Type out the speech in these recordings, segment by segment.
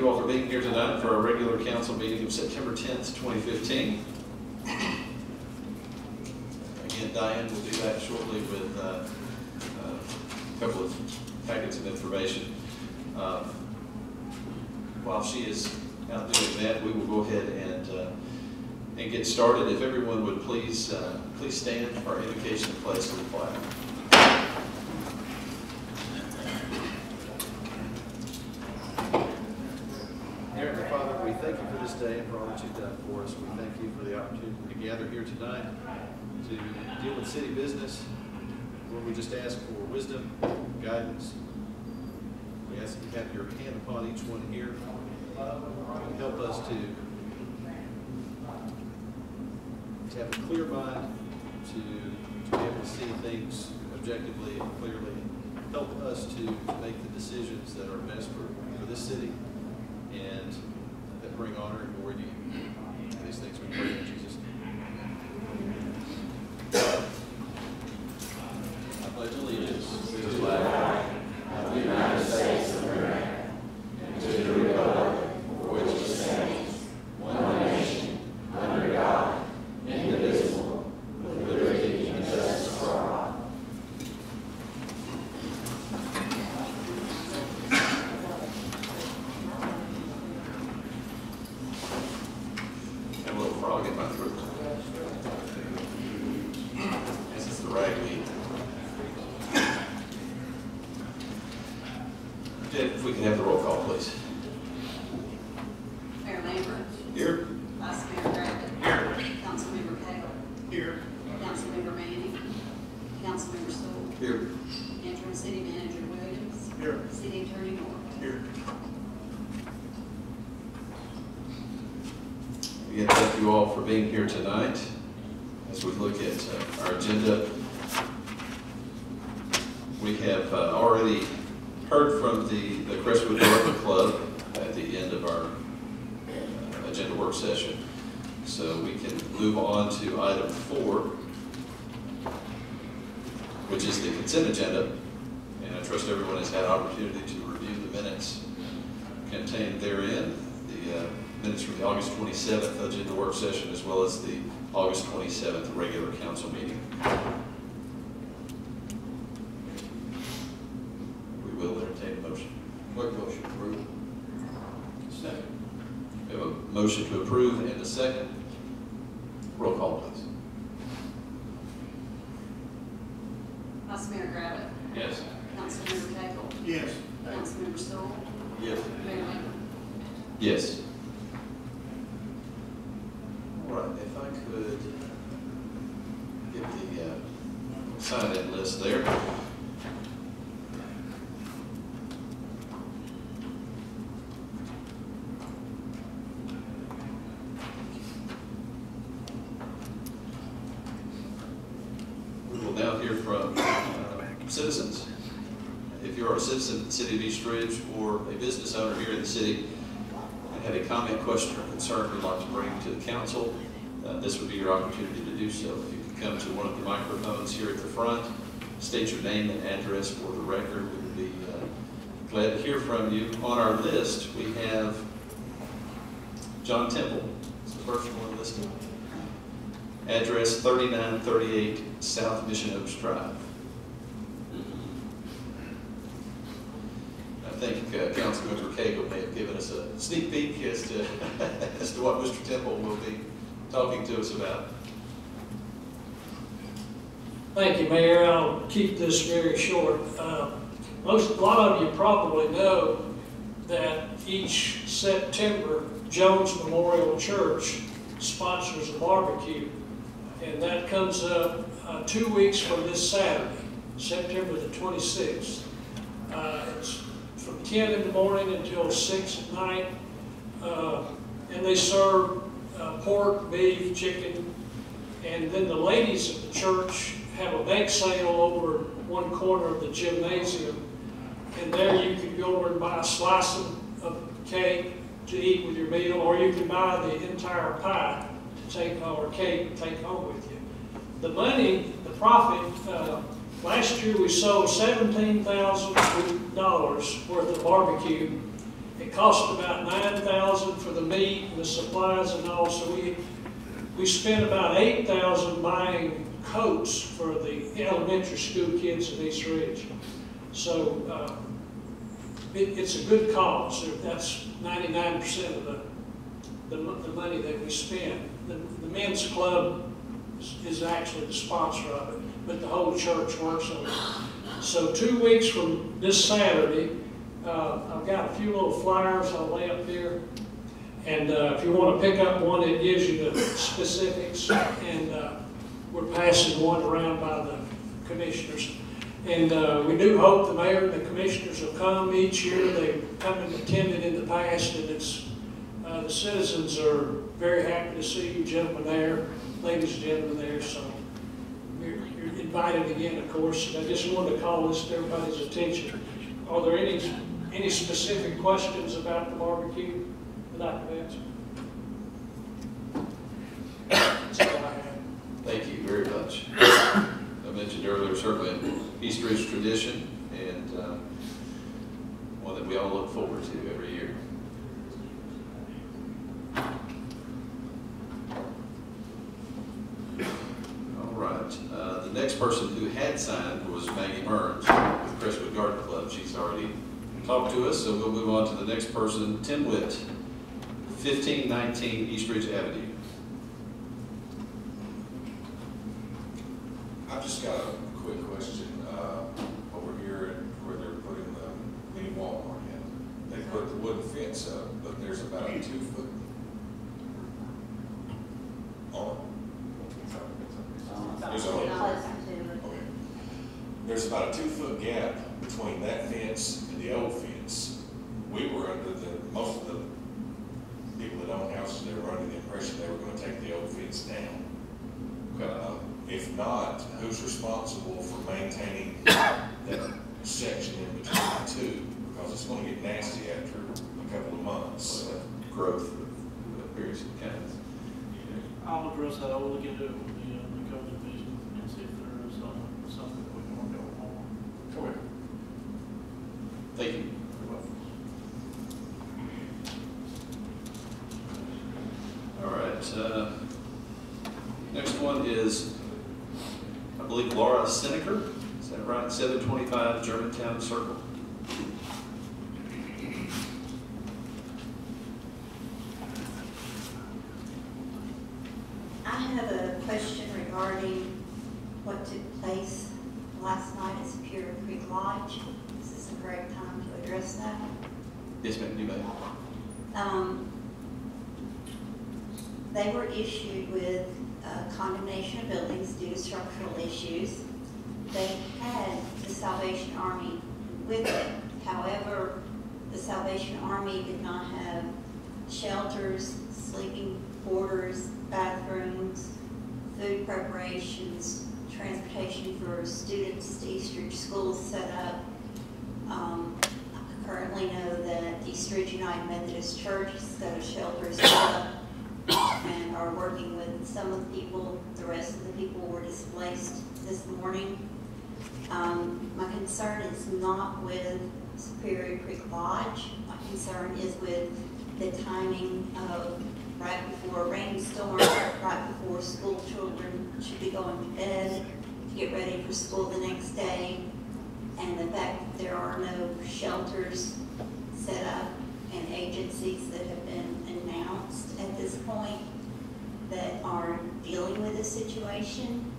you all for being here tonight for our regular council meeting of September 10th, 2015. Again, Diane will do that shortly with a couple of packets of information. While she is out doing that, we will go ahead and get started. If everyone would please stand for our invocation of place to the flag. Heavenly Father, we thank you for this day and for all that you've done for us. We thank you for the opportunity to gather here tonight to deal with city business. Lord, we just ask for wisdom, guidance. We ask that you have your hand upon each one here. Help us to have a clear mind, to be able to see things objectively and clearly. Help us to make the decisions that are best for this city and that bring honor and glory to you. These things we pray in Jesus' name. I pledge allegiance to the flag of the United States of America and to the republic for which it stands, one nation, under God, indivisible, with liberty and justice for all. And a little frog in my throat. This is the ragweed. If we can have the roll call, please. Mayor Lambert. Here. Vice Mayor Gravitt. Here. Councilmember Cagle. Here. Councilmember Manning. Councilmember Stoll. Here. Interim City Manager Williams. Here. City Attorney Moore. Here. Again, thank you all for being here tonight. As we look at our agenda, we have already heard from the Crestwood Garden Club at the end of our agenda work session. So we can move on to item 4, which is the consent agenda. And I trust everyone has had opportunity to review the minutes contained therein, the minutes from the August 27th agenda work session, as well as the August 27th regular council meeting. We will entertain a motion. What motion approved? Second. We have a motion to approve and a second. Roll call, please. Vice Mayor Gravitt. Yes. Councilmember Cagle. Yes. Councilmember Stoll. Yes. Mayor Lambert. Yes. All right, if I could get the sign-in list there. We will now hear from citizens. If you are a citizen of the city of East Ridge or a business owner here in the city and have a comment, question, or concern you'd like to bring to the council, this would be your opportunity to do so. If you could come to one of the microphones here at the front, state your name and address for the record, we would be glad to hear from you. On our list, we have John Temple. It's the first one listed. Address 3938 South Mission Oaks Drive. I think Councilmember Cagle may have given us a sneak peek as to what Mr. Temple will be talking to us about. Thank you, Mayor. I'll keep this very short. A lot of you probably know that each September, Jones Memorial Church sponsors a barbecue, and that comes up 2 weeks from this Saturday, September the 26th. It's from 10 in the morning until 6 at night, and they serve pork, beef, chicken, and then the ladies of the church have a bake sale over one corner of the gymnasium, and there you can go over and buy a slice of cake to eat with your meal, or you can buy the entire pie to take home, or cake to take home with you. The money, the profit, last year we sold $17,000 worth of barbecue. It cost about $9,000 for the meat and the supplies and all, so we spent about $8,000 buying coats for the elementary school kids in East Ridge. So it's a good cause. That's 99% of the money that we spend. The men's club is actually the sponsor of it, but the whole church works on it. So 2 weeks from this Saturday, I've got a few little flyers I'll lay up here. And if you want to pick up one, it gives you the specifics. And we're passing one around by the commissioners. And we do hope the mayor and the commissioners will come each year. They've come and attended in the past, and it's the citizens are very happy to see you gentlemen there, ladies and gentlemen there. So you're invited again, of course. And I just wanted to call this to everybody's attention. Are there any specific questions about the barbecue that I can answer? That's all I have. Thank you very much. I mentioned earlier, certainly an East Ridge tradition, and one that we all look forward to every year. All right. The next person who had signed was Maggie Burns with Crestwood Garden Club. She's already talked to us, so we'll move on to the next person, Tim Witt, 1519 East Ridge Avenue. I've just got a quick question. Over here where they're putting the mini Walmart in, they put the wooden fence up, but there's about a 2 foot on. There's about a 2 foot gap between that fence and the old fence. We were under most of the people that own houses, they were under the impression they were going to take the old fence down. If not, who's responsible for maintaining that section in between the two? Because it's going to get nasty after a couple of months. Growth of periods of kind. I'll address that. I will look into it with the code division and see if there is something we can go on. Correct. Thank you. All right. Next one is, I believe, Laura Seneker. Is that right? 725 Germantown Circle. I have a question regarding what took place last night at Superior Creek Lodge. Is this the correct time to address that? Yes, ma'am, you may. They were issued with condemnation of buildings due to structural issues. They had the Salvation Army with it. However, the Salvation Army did not have shelters, sleeping quarters, bathrooms, food preparations, transportation for students to East Ridge schools set up. I currently know that East Ridge United Methodist Church has got a shelter set up and are working with some of the people. The rest of the people were displaced this morning. My concern is not with Superior Creek Lodge. My concern is with the timing of right before a rainstorm, right before school children should be going to bed to get ready for school the next day, and the fact that there are no shelters set up and agencies that have been announced at this point that are dealing with this situation.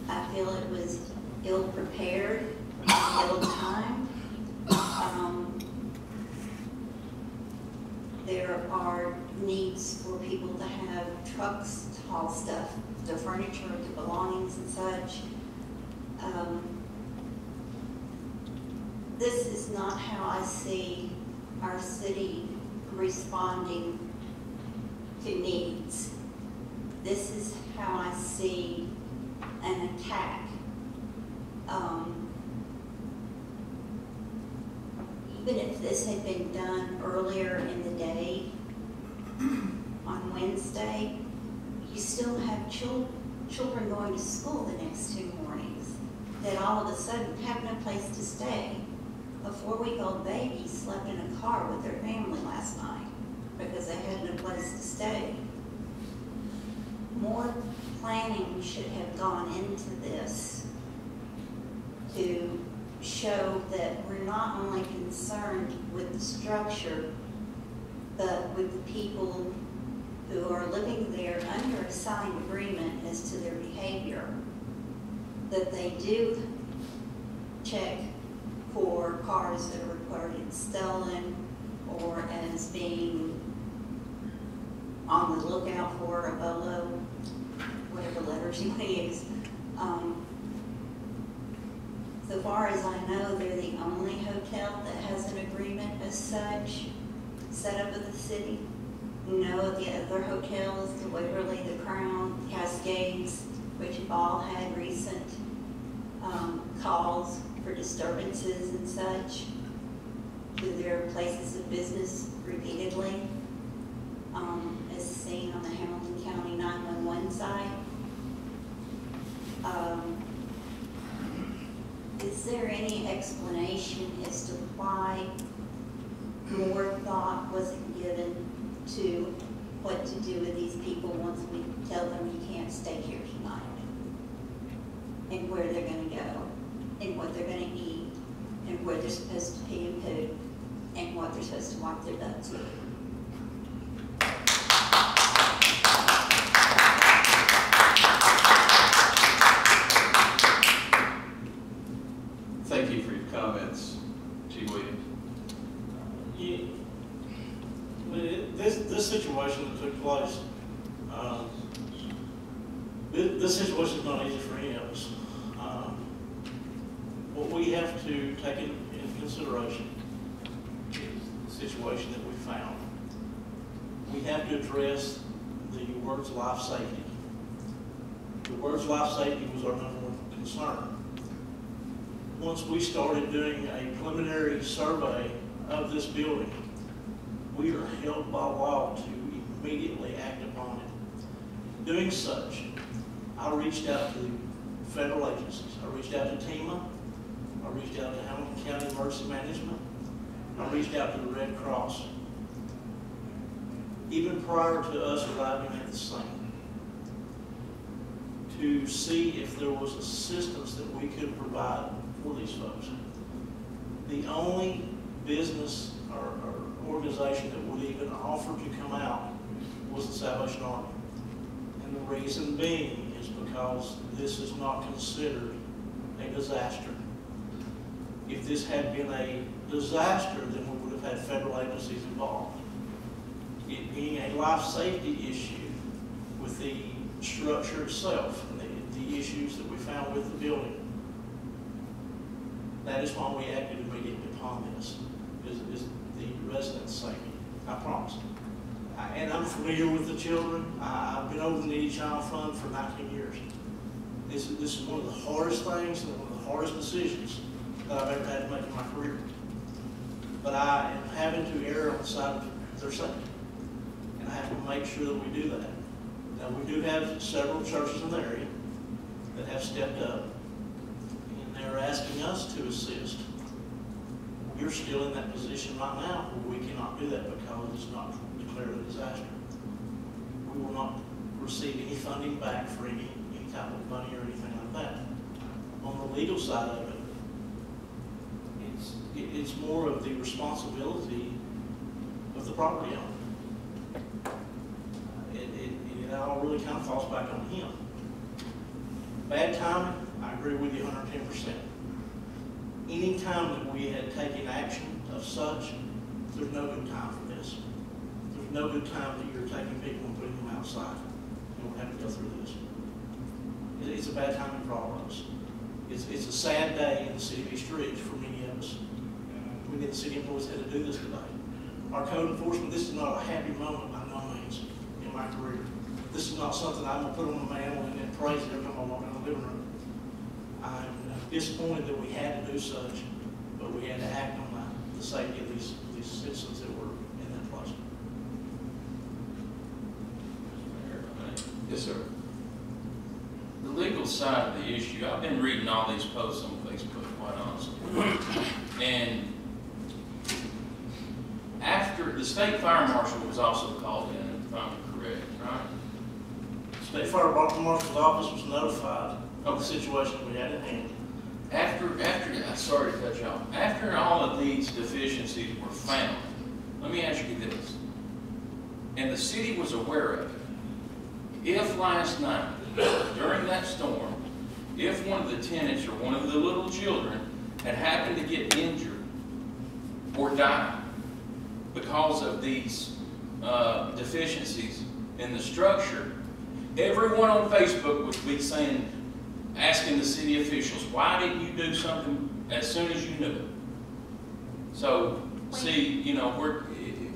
I feel it was ill-prepared, ill-timed. There are needs for people to have trucks to haul stuff, their furniture, their belongings and such. This is not how I see our city responding to needs. This is how I see an attack. Even if this had been done earlier in the day, on Wednesday, you still have children going to school the next 2 mornings that all of a sudden have no place to stay. A 4-week-old baby slept in a car with their family last night because they had no place to stay. More planning should have gone into this to show that we're not only concerned with the structure, but with the people who are living there under a signed agreement as to their behavior, that they do check for cars that are reported stolen or as being on the lookout for a BOLO, whatever letters you want to use. So far as I know, they're the only hotel that has an agreement as such set up with the city. No of the other hotels, the Waverly, the Crown, Cascades, which have all had recent calls for disturbances and such to their places of business repeatedly, as seen on the Hamilton County 911 site. Is there any explanation as to why more thought wasn't given to what to do with these people once we tell them you can't stay here tonight? And where they're going to go, and what they're going to eat, and where they're supposed to pee and poo, and what they're supposed to wipe their butts with. Thank you for your comments, Chief Williams. This situation that took place, this situation is not easy for any of us. What we have to take in consideration is the situation that we found. We have to address the words life safety. The words life safety was our number one concern. Once we started doing a preliminary survey of this building, we are held by law to immediately act upon it. Doing such, I reached out to federal agencies. I reached out to TEMA. I reached out to Hamilton County Emergency Management. I reached out to the Red Cross. Even prior to us arriving at the scene, to see if there was assistance that we could provide for these folks. The only business or organization that would even offer to come out was the Salvation Army. And the reason being is because this is not considered a disaster. If this had been a disaster, then we would have had federal agencies involved. It being a life safety issue with the structure itself and the issues that we found with the building, that is why we acted immediately upon this, is the residents' safety, I promise. And I'm familiar with the children. I've been over the Needy Child Fund for 19 years. This is one of the hardest things and one of the hardest decisions that I've ever had to make in my career. But I am having to err on the side of their safety. And I have to make sure that we do that. Now, we do have several churches in the area that have stepped up, and they're asking us to assist. We're still in that position right now where we cannot do that because it's not declared a disaster. We will not receive any funding back for any type of money or anything like that. On the legal side of it, it's more of the responsibility of the property owner. It all really kind of falls back on him. Bad timing, I agree with you 110%. Any time that we had taken action of such, there's no good time for this. There's no good time that you're taking people and putting them outside and we're having to go through this. It's a bad timing for all of us. It's a sad day in the city of East Ridge for many of us. We need the city employees had to do this today. Our code enforcement, this is not a happy moment by no means in my career. This is not something I'm going to put on a mantle and praise every time I walk in the living room. I'm disappointed that we had to do such, but we had to act on the safety of these citizens that were in that place. Yes, sir. The legal side of the issue. I've been reading all these posts on Facebook, quite honestly. And after, the state fire marshal was also called in, if I'm correct, right? State Fire Marshal's office was notified of the situation we had at hand. I'm sorry to cut you off. After all of these deficiencies were found, let me ask you this, and the city was aware of it, if last night, during that storm, if one of the tenants or one of the little children had happened to get injured or die because of these deficiencies in the structure, everyone on Facebook would be saying, asking the city officials, why didn't you do something as soon as you knew it? So, see, you know, we're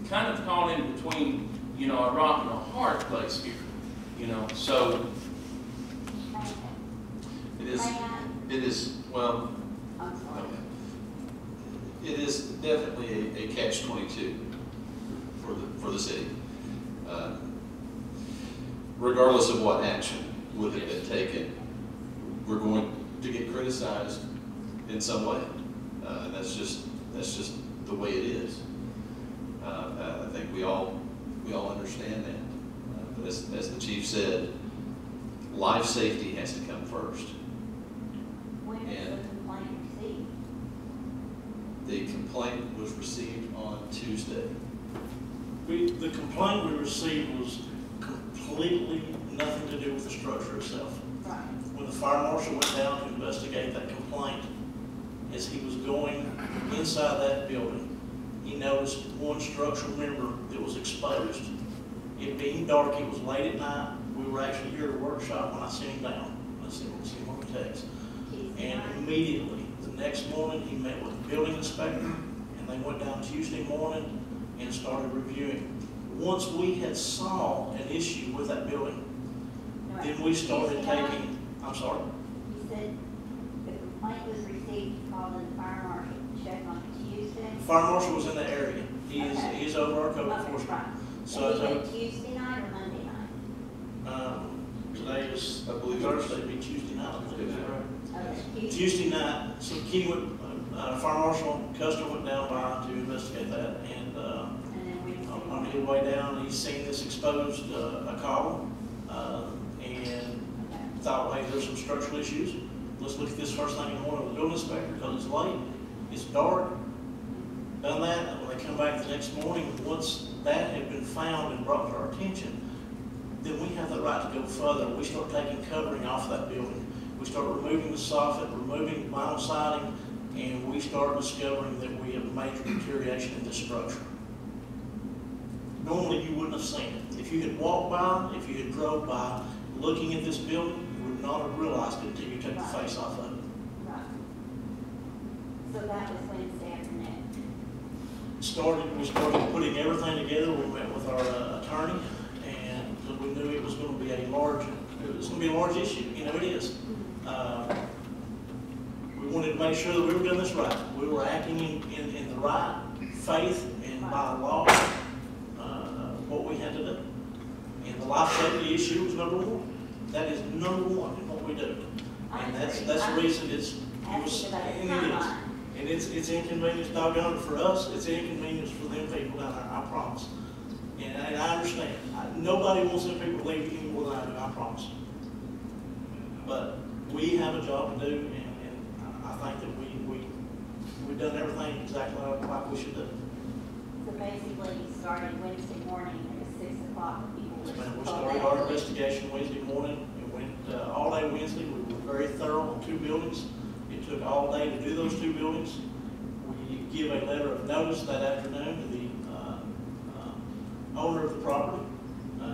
kind of caught in between, you know, a rock and a hard place here, you know, so. It is, well, I'm sorry. it is definitely a catch-22 for the city. Regardless of what action would have been taken, we're going to get criticized in some way. And that's just the way it is. I think we all understand that. But as the chief said, life safety has to come first. When was the complaint received? The complaint was received on Tuesday. The complaint we received was completely nothing to do with the structure itself. Right. When the fire marshal went down to investigate that complaint, as he was going inside that building, he noticed one structural member that was exposed. It being dark, it was late at night. We were actually here at a workshop when I sent him down. Let's see what we text. And immediately, the next morning, he met with the building inspector, and they went down Tuesday morning and started reviewing. Once we had saw an issue with that building, then we started taking, I'm sorry? You said the complaint was received, you called in the fire marshal to check on Tuesday? The fire marshal was in the area. He's over our code Okay, enforcement. right. So And he went Tuesday night or Monday night? Today is I believe it was- Thursday, it'd be Tuesday night. I believe, right? Okay. Tuesday night, so Kenny went, fire marshal, Custer went down by to investigate that, and, And then Wednesday on morning? his way down, he's seen this exposed, a column, and Okay. thought, hey, there's some structural issues. Let's look at this first thing in the morning with the building inspector, because it's late, it's dark. Done that, and when they come back the next morning, once that had been found and brought to our attention, then we have the right to go further. We start taking covering off that building. We start removing the soffit, removing vinyl siding, and we start discovering that we have major deterioration in this structure. Normally, you wouldn't have seen it. If you had walked by, if you had drove by, looking at this building, you would not have realized it until you took the face off of it. Right. So that was Wednesday afternoon? We started putting everything together. We met with our attorney, and because we knew it was going to be a large issue. You know, it is. We wanted to make sure that we were doing this right. We were acting in the right faith and by law, what we had to do. And the life safety issue was number one. That is number one in what we do. And that's the reason it was, and it is. And it's inconvenience, doggone it, for us, it's inconvenience for them people down there, I promise. And I understand. Nobody wants them people to leave any more than I do, I promise. But we have a job to do, and I think that we've done everything exactly like we should do. So basically, you started Wednesday morning, and it was 6 o'clock, when people were We told started that our to leave. investigation Wednesday morning. It went all day Wednesday. We were very thorough on 2 buildings. It took all day to do those 2 buildings. We give a letter of notice that afternoon to the owner of the property,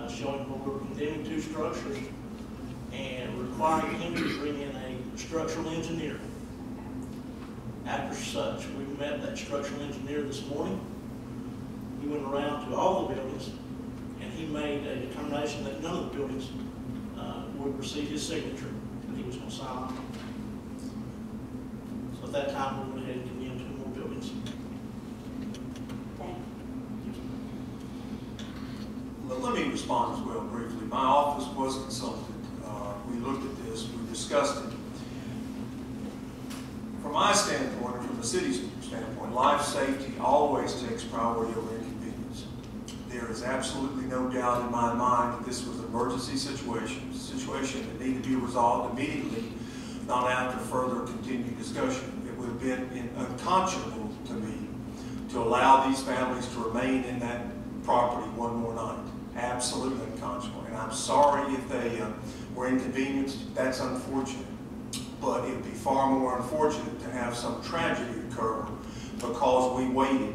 showing where we were condemning 2 structures and requiring him to bring in a structural engineer. After such, we met that structural engineer this morning. He went around to all the buildings, and he made a determination that none of the buildings would receive his signature, and he was going to sign on. So at that time, we went ahead and condemned 2 more buildings. Thank Let me respond as well briefly. My office was consulted. We looked at this. We discussed life safety always takes priority over inconvenience. There is absolutely no doubt in my mind that this was an emergency situation that needed to be resolved immediately, not after further continued discussion. It would have been unconscionable to me to allow these families to remain in that property one more night. Absolutely unconscionable. And I'm sorry if they were inconvenienced. That's unfortunate. But it would be far more unfortunate to have some tragedy occur because we waited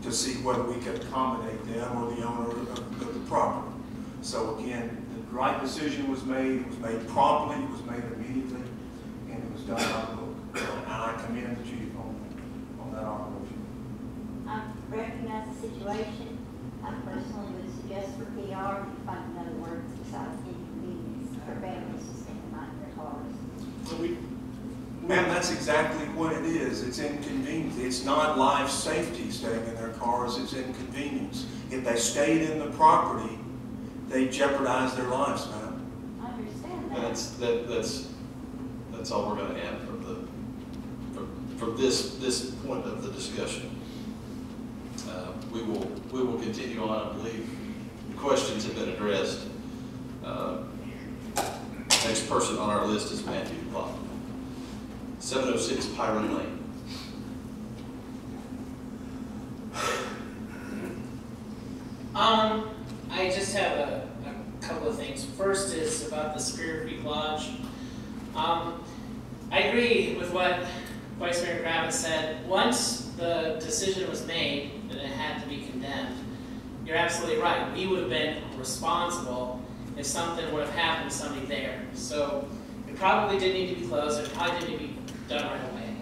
to see whether we could accommodate them or the owner of the property. So again, the right decision was made. It was made promptly. It was made immediately. And it was done by the book. And I commend the chief on that operation. I recognize the situation. I personally would suggest for PR to find another word besides inconvenience for families to stay the night in their cars. Ma'am, that's exactly what it is. It's inconvenience. It's not life safety staying in their cars. It's inconvenience. If they stayed in the property, they jeopardize their lives, ma'am. I understand that. That's all we're going to have from this point of the discussion. We will continue on. I believe the questions have been addressed. Next person on our list is Matthew Clark. 706 Pyron Lane. I just have a couple of things. First is about the Spirit Creek Lodge. I agree with what Vice Mayor Kravitz said. Once the decision was made that it had to be condemned, you're absolutely right. We would have been responsible if something would have happened to somebody there. So it probably did need to be closed. It probably did need to be done right away.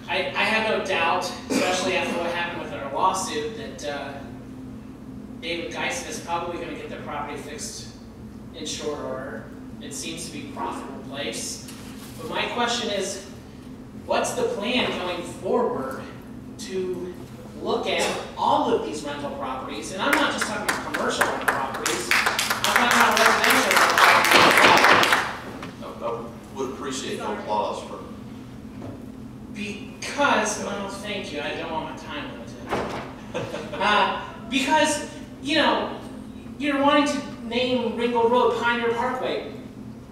I have no doubt, especially after what happened with our lawsuit, that David Geisen is probably going to get their property fixed in short order. It seems to be a profitable place. But my question is, what's the plan going forward to look at all of these rental properties? And I'm not just talking about commercial rental properties. I'm talking about residential rental properties. I would appreciate the applause for. Because, well, thank you. I don't want my time limited. Because, you know, you're wanting to name Ringgold Road, Pioneer Parkway,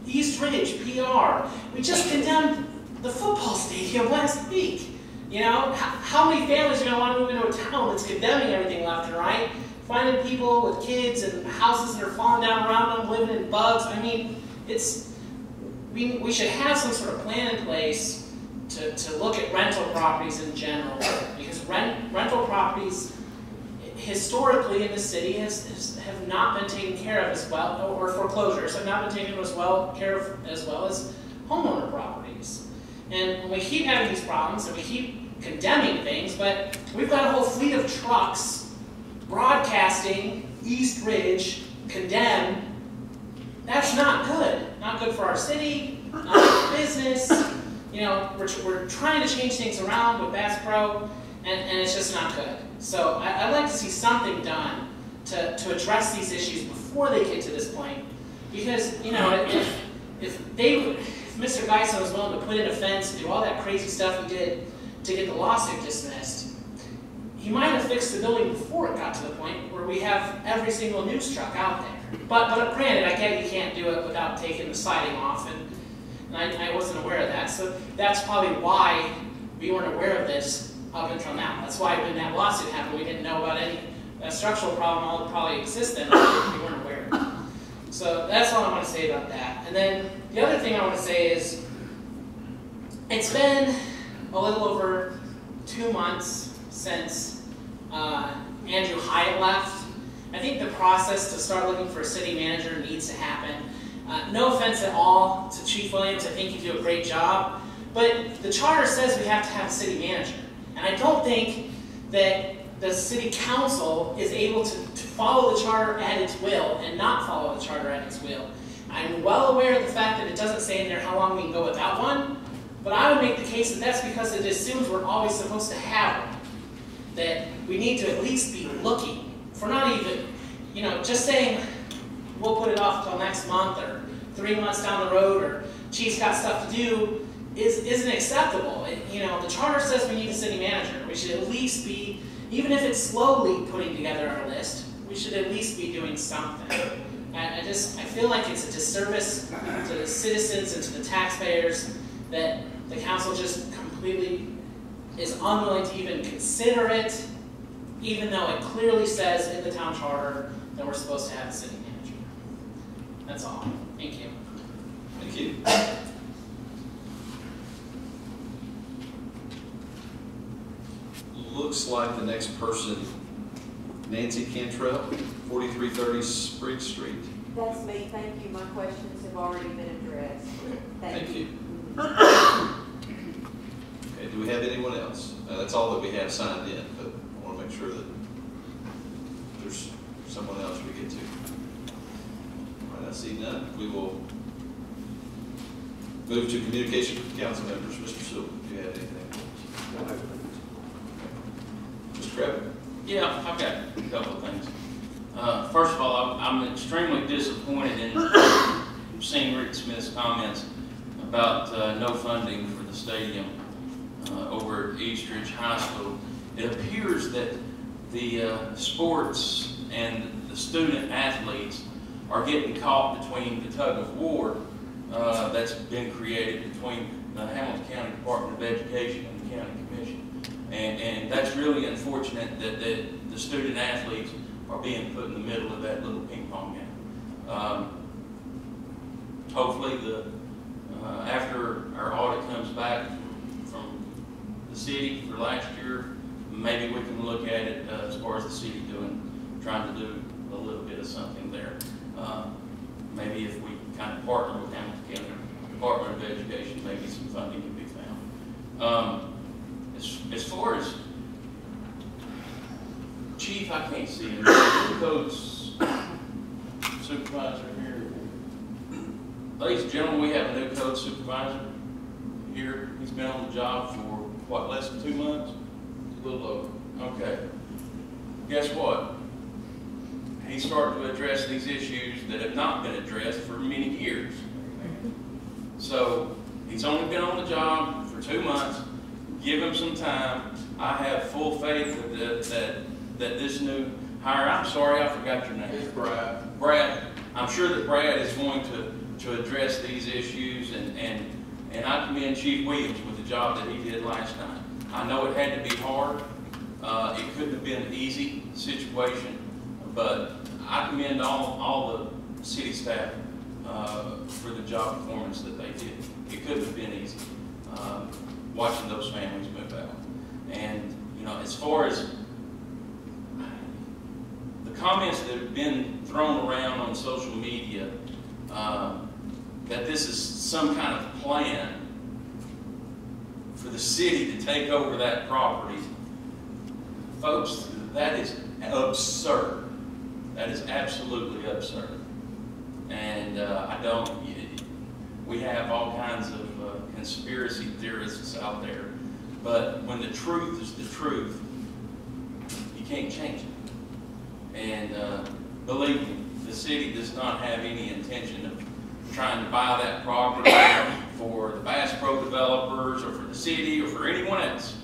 East Ridge, PR. We just condemned the football stadium last week. You know, how many families are going to want to move into a town that's condemning everything left and right? Finding people with kids and houses that are falling down around them, living in bugs. I mean, we should have some sort of plan in place to look at rental properties in general, because rental properties historically in the city have not been taken care of as well, or foreclosures have not been taken care of as well as homeowner properties. And when we keep having these problems and we keep condemning things, but we've got a whole fleet of trucks broadcasting East Ridge condemned, that's not good. Not good for our city, not good for business. You know, we're trying to change things around with Bass Pro, and it's just not good. So I'd like to see something done to address these issues before they get to this point. Because, you know, if Mr. Geisen was willing to put in a fence and do all that crazy stuff he did to get the lawsuit dismissed, he might have fixed the building before it got to the point where we have every single news truck out there. But granted, I get you can't do it without taking the siding off, and I wasn't aware of that. So that's probably why we weren't aware of this up until now. That's why when that lawsuit happened, we didn't know about any structural problem that probably existed. We weren't aware of it. So that's all I want to say about that. And then the other thing I want to say is, it's been a little over 2 months since Andrew Hyatt left. I think the process to start looking for a city manager needs to happen. No offense at all to Chief Williams, I think you do a great job, but the charter says we have to have a city manager. And I don't think that the city council is able to follow the charter at its will and not follow the charter at its will. I'm well aware of the fact that it doesn't say in there how long we can go without one, but I would make the case that that's because it assumes we're always supposed to have one. That we need to at least be looking. If we're not even, you know, just saying we'll put it off until next month or 3 months down the road, or Chief's got stuff to do, isn't acceptable. You know, the charter says we need a city manager. We should at least be, even if it's slowly putting together our list, we should at least be doing something. I feel like it's a disservice to the citizens and to the taxpayers that the council just completely is unwilling to even consider it, even though it clearly says in the town charter that we're supposed to have a city manager. That's all. Thank you. Thank you. Looks like the next person, Nancy Cantrell, 4330 Sprigg Street. That's me, thank you. My questions have already been addressed. Thank you. Okay, do we have anyone else? That's all that we have signed in, but I want to make sure that there's someone else we get to. All right, I see none. We will move to communication from council members. Mr. Sewell, do you have anything? Mr. Kravitz? Yeah, I've got a couple of things. First of all, I'm extremely disappointed in seeing Rick Smith's comments about no funding for the stadium over at Eastridge High School. It appears that the sports and the student athletes are getting caught between the tug of war that's been created between the Hamilton County Department of Education and the County Commission. And that's really unfortunate that the student athletes are being put in the middle of that little ping pong game. Hopefully, after our audit comes back from the city for last year, maybe we can look at it as far as the city trying to do a little bit of something there. Maybe if we kind of partner with Hamilton County Department of Education, maybe some funding can be found. As far as Chief, I can't see him. The codes supervisor here. Ladies and gentlemen, we have a new code supervisor here. He's been on the job for, what, less than 2 months? A little over. Okay. Guess what? He's starting to address these issues that have not been addressed for many years. So he's only been on the job for 2 months. Give him some time. I have full faith that this new hire, I'm sorry, I forgot your name. It's Brad. Brad, I'm sure that Brad is going to address these issues, and I commend Chief Williams with the job that he did last night. I know it had to be hard. It couldn't have been an easy situation, but I commend all the city staff for the job performance that they did. It couldn't have been easy watching those families move out. And, you know, as far as the comments that have been thrown around on social media, that this is some kind of plan for the city to take over that property, folks, that is absurd. That is absolutely absurd. And we have all kinds of conspiracy theorists out there, but when the truth is the truth, you can't change it. And believe me, the city does not have any intention of trying to buy that property for the Bass Pro developers or for the city or for anyone else.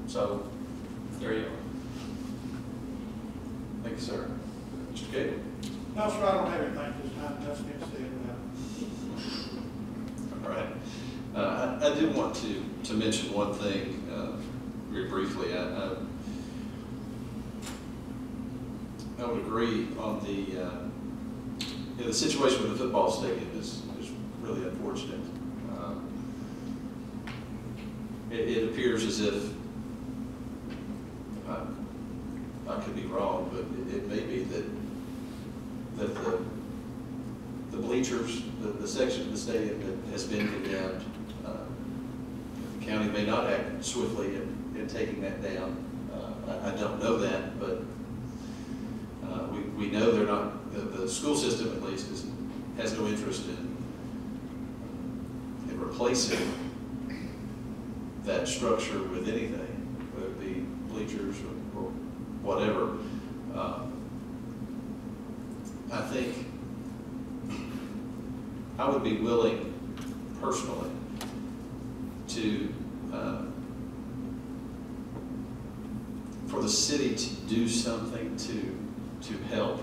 So, there you are. Thank you, sir. Mr. Gable? No, sir, I don't have anything this time. That's been said. All right. I do want to mention one thing very briefly. I would agree on the situation with the football stadium is really unfortunate. It appears as if, I could be wrong, but it may be that the bleachers, the section of the stadium that has been condemned, the county may not act swiftly in taking that down. I don't know that, but we know they're not, the school system at least has no interest in replacing that structure with anything, whether it be bleachers or whatever. I think I would be willing personally to, for the city to do something to help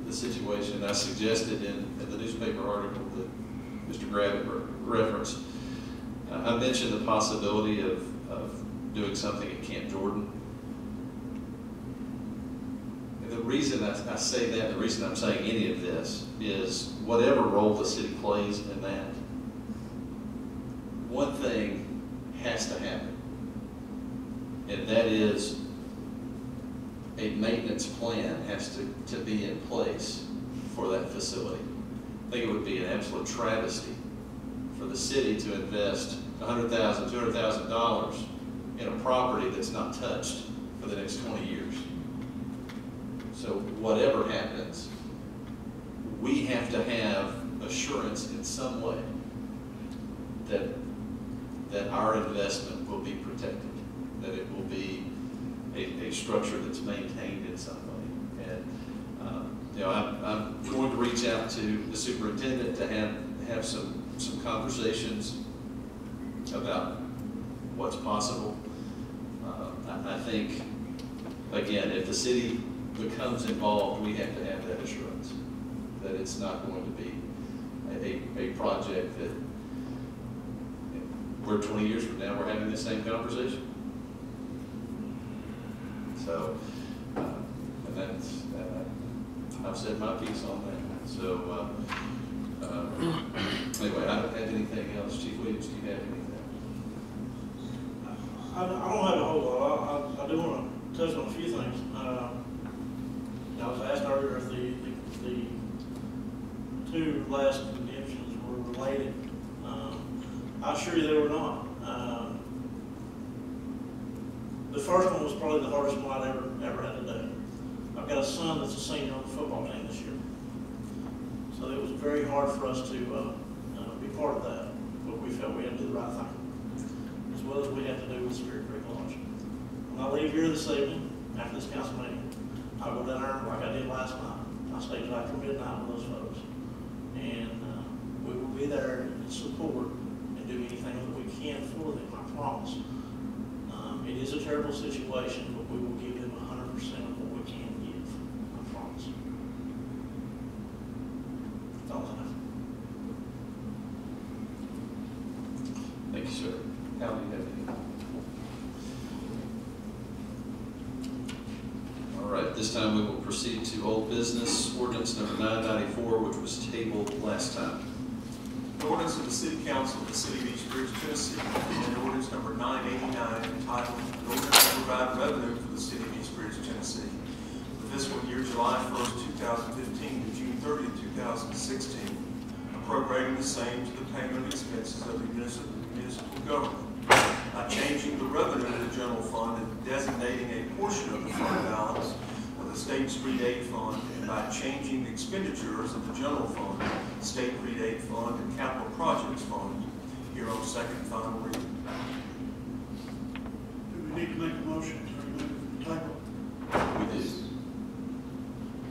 the situation. I suggested in the newspaper article that Mr. Gravitt referenced, I mentioned the possibility of doing something at Camp Jordan. And the reason I say that, the reason I'm saying any of this, is whatever role the city plays in that, one thing has to happen, and that is a maintenance plan has to be in place for that facility. I think it would be an absolute travesty for the city to invest $100,000, $200,000 in a property that's not touched for the next 20 years. So whatever happens, we have to have assurance in some way that our investment will be protected, that it will be a structure that's maintained in some way. And I'm going to reach out to the superintendent to have some conversations about what's possible. I think, again, if the city becomes involved, we have to have that assurance that it's not going to be a project that we're 20 years from now, we're having the same conversation. So, and that's, I've said my piece on that. So, anyway, I don't have anything else. Chief Williams, do you have anything? I don't have a whole lot. I do want to touch on a few things. I was asked earlier if the two last redemptions were related. I assure you they were not. The first one was probably the hardest one I'd ever had to do. I've got a son that's a senior on the football team this year. So it was very hard for us to be part of that, but we felt we had to do the right thing, as well as we had to do with Spirit Creek Lodge. When I leave here this evening, after this council meeting, I'll go down there like I did last night. I'll stay till after midnight with those folks. And we will be there in support and do anything that we can for them, I promise. It is a terrible situation, but we will give them 100% of what we can give, I promise. That's all I have. Thank you, sir. How do you have anything? All right, this time we will proceed to old business, ordinance number 994, which was tabled last time. An ordinance of the City Council of the City of East Ridge, Tennessee, and ordinance number 989, entitled "An Ordinance to Provide Revenue for the City of East Ridge, Tennessee, for fiscal year July 1st, 2015 to June 30th, 2016, appropriating the same to the payment of expenses of the municipal government, by changing the revenue of the general fund and designating a portion of the fund balance of the State Street Aid Fund, and by changing the expenditures of the general fund, State Street Aid Fund, and Capital Projects Fund, here on second and final reading. Do we need to make a motion to remove the table? We do.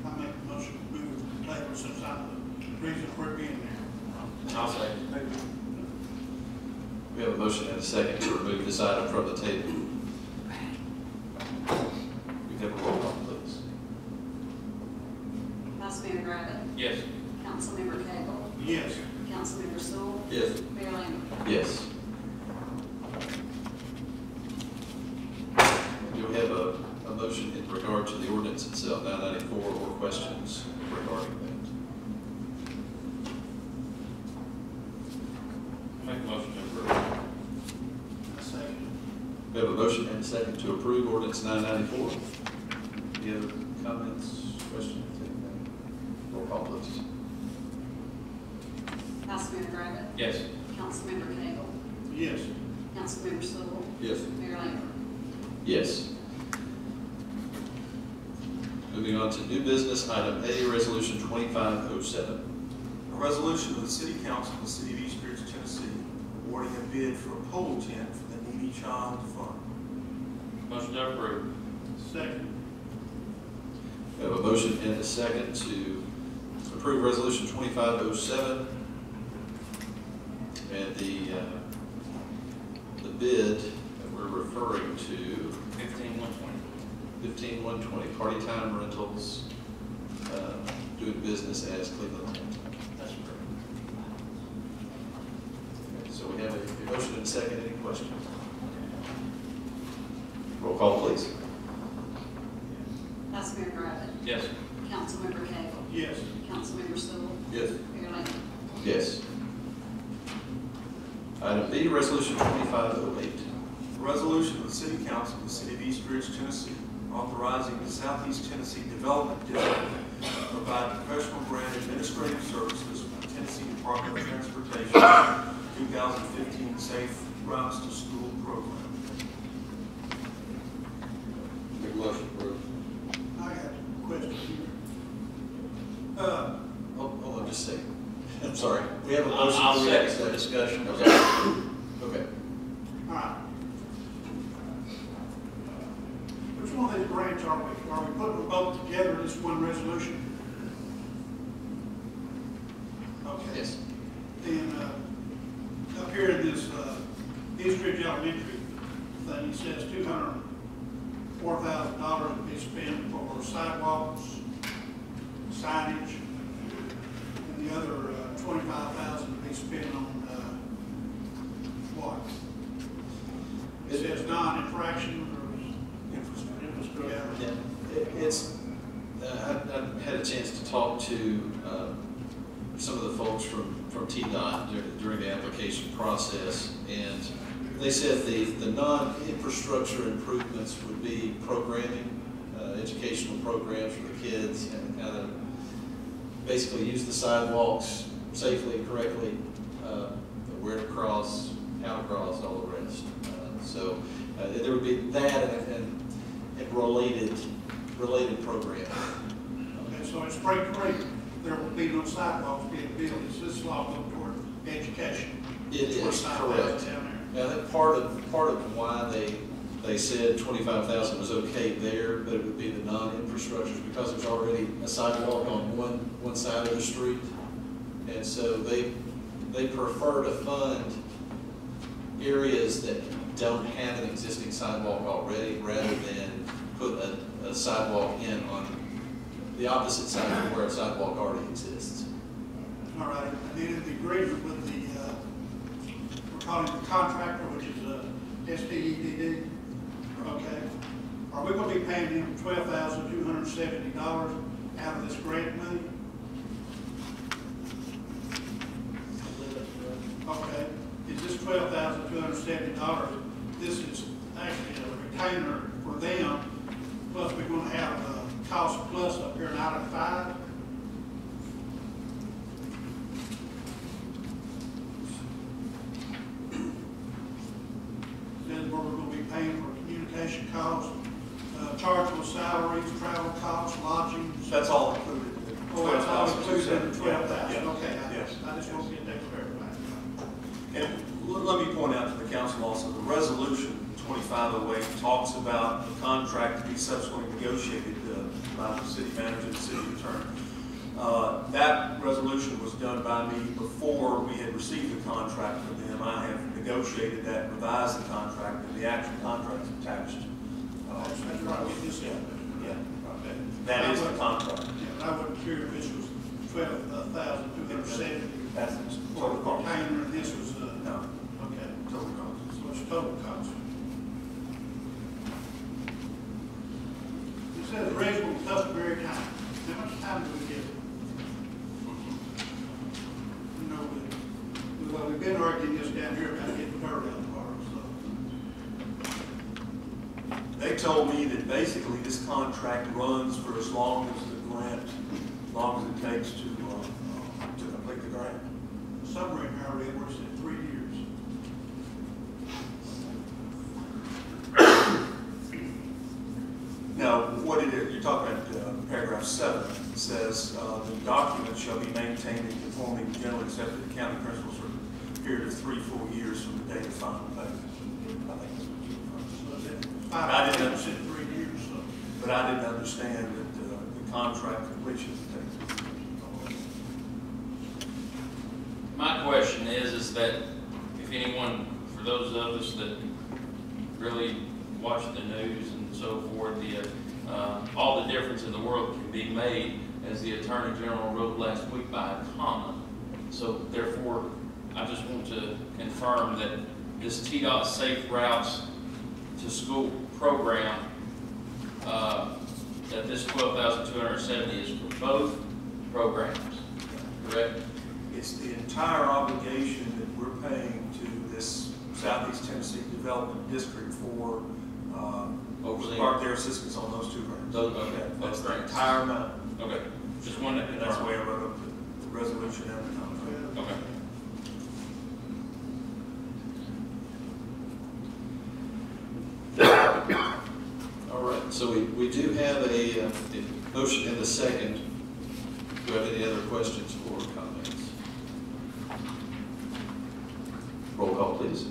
I make a motion to move the table since I'm the reason we're being there. I'll say. We have a motion and a second to remove this item from the table. We have a roll call, please. Vice Mayor Griffith. Yes. Councilmember Cagle. Yes. Councilmember Sewell. Yes. Mayor Lambert. Yes. Do we have a motion in regard to the ordinance itself, 994, or questions regarding that? Make a motion to approve. Second. We have a motion and a second to approve ordinance 994. Any other comments, questions, anything? Roll call, please. Vice Mayor Griffith. Yes. Councilmember Cagle. Yes. Councilmember Sewell. Yes. Mayor Lambert. Yes. Moving on to new business, item A, resolution 2507. A resolution of the City Council of the City of East Ridge, Tennessee, awarding a bid for a pole tent for the Needy Child Fund. Motion to approve. Second. We have a motion and a second to approve resolution 2507. And bid that we're referring to, 15120. 15120, Party Time Rentals, doing business as Cleveland Land. That's correct. Okay, so we have a motion and a second. Any questions? Roll call, please. Vice Mayor Griffin. Yes. Councilmember Cagle. Yes. Councilmember Stoll. Yes. Mayor Lambert. Yes. Item B, Resolution 2508. A resolution of the City Council of the City of East Ridge, Tennessee, authorizing the Southeast Tennessee Development District to provide professional grant administrative services for the Tennessee Department of Transportation 2015 Safe Routes to School program. Make a motion approved. I got a question here. Hold on just a second. I'm sorry. We have a motion. I'll We have a second for discussion. Okay. Okay. All right. Which one of these grants are we putting them both together in this one resolution? Okay. Yes. Then, up here in this, East Ridge Elementary thing, it says $204,000 to be spent for sidewalks, signage, and the other $25,000 to be spent on, what? It says non-infraction or infrastructure. Yeah. It's, I've had a chance to talk to some of the folks from TDOT during the application process, and they said the non-infrastructure improvements would be programming, educational programs for the kids, and how to basically use the sidewalks safely, correctly, where to cross, how to cross, all the rest. So there would be that and related programs. Okay, so in Spring Creek, there will be no sidewalks being built, this will all go toward education. It is, Toward sidewalks correct. down Now, that part of why they said 25,000 was okay there, but it would be the non-infrastructures because there's already a sidewalk on one side of the street. And so they prefer to fund areas that don't have an existing sidewalk already rather than put a sidewalk in on the opposite side of where a sidewalk already exists. there. All right, and then in the agreement with the, we're calling the contractor, which is STEDD, okay? Are we gonna be paying him $12,270 out of this grant money? Okay, is this $12,270, this is actually a retainer for them, plus we're gonna have a cost plus up here in item 5? Then where we're gonna be paying for communication costs, chargeable salaries, travel costs, lodging. That's all included. Oh, that's all included in the 12,000, Yeah. okay, Yes. I just want to get that clarified. And let me point out to the council also, the resolution 2508 talks about the contract to be subsequently negotiated by the city manager and the city attorney. That resolution was done by me before we had received the contract from them. I have negotiated that, revised the contract, and the actual contract is attached. That's right, we just said Yeah, okay. that is the contract. Yeah, I wasn't sure if this was 12,270 That's the for total the cost. retainer, and this was, No, okay, total cost. so it's total cost. It says reasonable customary time. How much time do we give? You know, we've been arguing this down here about getting dirt out of the park, so. They told me that basically this contract runs for as long as the grant, as long as it takes to complete the grant. Somewhere in here I read where it said 3 years. Now, what it is, you're talking about paragraph 7. It says, the document shall be maintained in conforming to generally accepted accounting principles for a period of 3 full years from the date of final payment. I think that's what you're referring to. I didn't understand. 3 years, so. But I didn't understand that the contract completion takes. My question is that if anyone, for those of us that really watch the news and so forth, all the difference in the world can be made, as the Attorney General wrote last week, by a comma. So therefore, I just want to confirm that this TDOT Safe Routes to School program, that this $12,270 is for both programs, correct? It's the entire obligation that we're paying to this Southeast Tennessee Development District for part their assistance on those two grants. Okay. That's the entire amount. Okay, just wanted to And that's the way I confirm. wrote up the resolution and the contract. Okay. All right, so we do have a motion and a second. Do you have any other questions or comments? Roll call, please.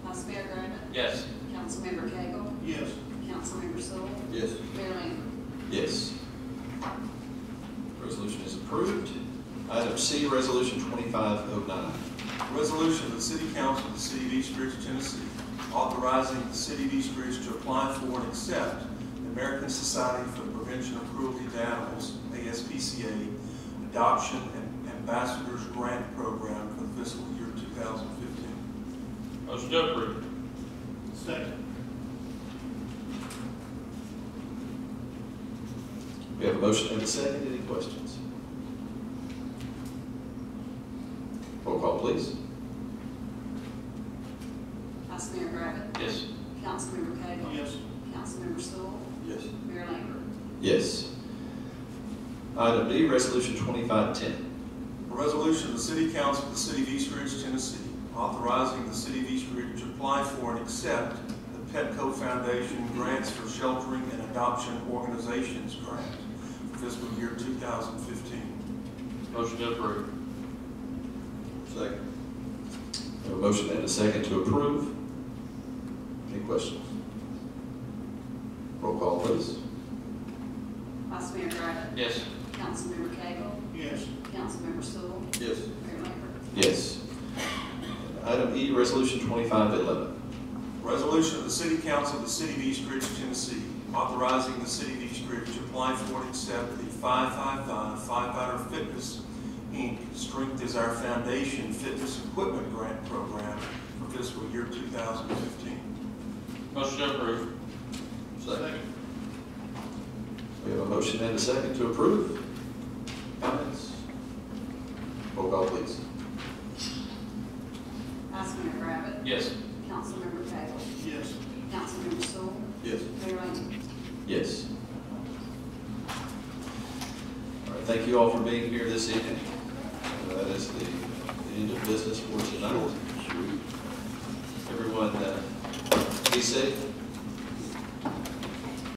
Vice Mayor Griffin. Yes. Councilmember Cagle. Yes. Councilmember Stoll. Yes. Mayor Lambert. Yes. Resolution is approved. Item C, Resolution 2509. Resolution of the City Council of the City of East Ridge, Tennessee, authorizing the City of East Ridge to apply for and accept the American Society for the Prevention of Cruelty to Animals, ASPCA, Adoption and Ambassadors Grant Program for the fiscal year 2015. Motion to approve. Second. We have a motion and a second. Any questions? Roll call, please. Vice Mayor Griffin. Yes. Councilmember Cagle. Yes. Councilmember Stoll. Yes. Mayor Lambert. Yes. Item D, Resolution 2510. A resolution of the City Council of the City of East Ridge, Tennessee, authorizing the City of East Ridge to apply for and accept the Petco Foundation Grants for Sheltering and Adoption Organizations Grant for fiscal year 2015. Motion to approve. Second. We have a motion and a second to approve. Any questions? Roll call, please. Vice Mayor Griffin. Yes. Councilmember Cagle. Yes. Councilmember Stoll. Yes. Mayor Lambert. Yes. Item E, Resolution 2511. Resolution of the City Council of the City of East Ridge, Tennessee, authorizing the City of East Ridge to apply for and accept the 555 Firefighter Fitness, Inc. Strength is Our Foundation Fitness Equipment Grant Program for fiscal year 2015. Motion to approve. Second. We have a motion and a second to approve. Comments? Roll call, please. Vice Mayor Griffin. Yes. Councilmember Cagle. Yes. Councilmember Stoll. Yes. Mayor Lambert. Yes. All right, thank you all for being here this evening. That is the end of business for tonight. Everyone, be safe.